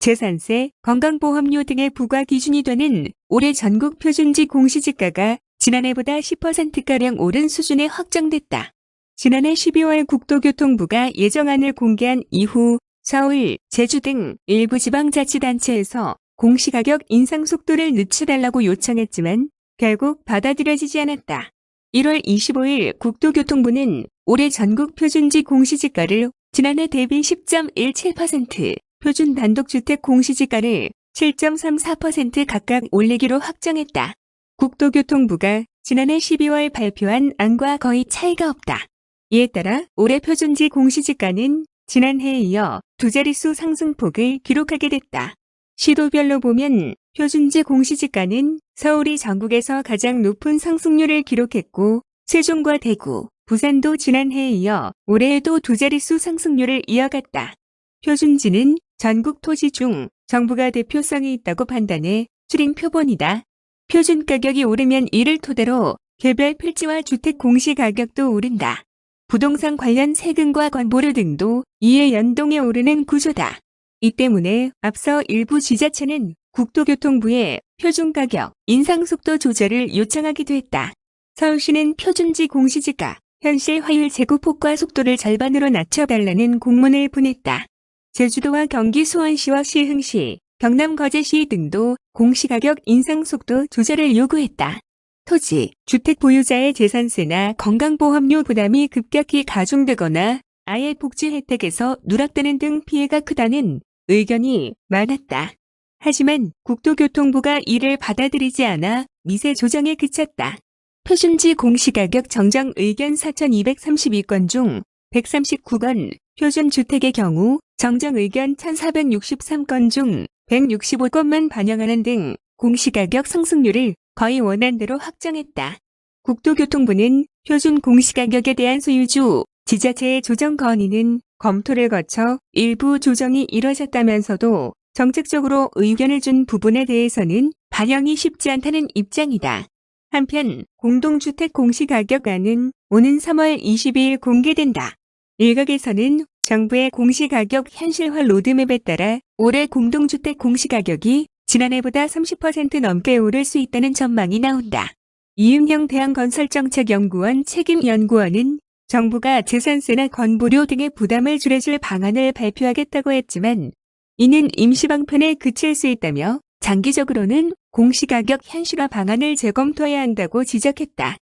재산세, 건강보험료 등의 부과 기준이 되는 올해 전국 표준지 공시지가가 지난해보다 10%가량 오른 수준에 확정됐다. 지난해 12월 국토교통부가 예정안을 공개한 이후 서울, 제주 등 일부 지방자치단체에서 공시가격 인상 속도를 늦춰달라고 요청했지만 결국 받아들여지지 않았다. 1월 25일 국토교통부는 올해 전국 표준지 공시지가를 지난해 대비 10.17%, 표준 단독주택 공시지가를 7.34% 각각 올리기로 확정했다. 국토교통부가 지난해 12월 발표한 안과 거의 차이가 없다. 이에 따라 올해 표준지 공시지가는 지난해에 이어 두 자릿수 상승폭을 기록하게 됐다. 시도별로 보면 표준지 공시지가는 서울이 전국에서 가장 높은 상승률을 기록했고 세종과 대구, 부산도 지난해에 이어 올해에도 두 자릿수 상승률을 이어갔다. 표준지는 전국 토지 중 정부가 대표성이 있다고 판단해 추린 표본이다. 표준 가격이 오르면 이를 토대로 개별 필지와 주택 공시가격도 오른다. 부동산 관련 세금과 건보료 등도 이에 연동해 오르는 구조다. 이 때문에 앞서 일부 지자체는 국토교통부에 표준가격 인상 속도 조절을 요청하기도 했다. 서울시는 표준지 공시지가 현실 화율 제고폭과 속도를 절반으로 낮춰달라는 공문을 보냈다. 제주도와 경기 수원시와 시흥시, 경남 거제시 등도 공시가격 인상 속도 조절을 요구했다. 토지, 주택 보유자의 재산세나 건강보험료 부담이 급격히 가중되거나 아예 복지 혜택에서 누락되는 등 피해가 크다는 의견이 많았다. 하지만 국토교통부가 이를 받아들이지 않아 미세 조정에 그쳤다. 표준지 공시가격 정정 의견 4,232건 중 139건, 표준주택의 경우 정정 의견 1,463건 중 165건만 반영하는 등 공시가격 상승률을 거의 원안대로 확정했다. 국토교통부는 표준 공시가격에 대한 소유주, 지자체의 조정 건의는 검토를 거쳐 일부 조정이 이뤄졌다면서도 정책적으로 의견을 준 부분에 대해서는 반영이 쉽지 않다는 입장이다. 한편 공동주택 공시가격안은 오는 3월 22일 공개된다. 일각에서는 정부의 공시가격 현실화 로드맵에 따라 올해 공동주택 공시가격이 지난해보다 30% 넘게 오를 수 있다는 전망이 나온다. 이은형 대한건설정책연구원 책임연구원은 정부가 재산세나 건보료 등의 부담을 줄여줄 방안을 발표하겠다고 했지만 이는 임시방편에 그칠 수 있다며 장기적으로는 공시가격 현실화 방안을 재검토해야 한다고 지적했다.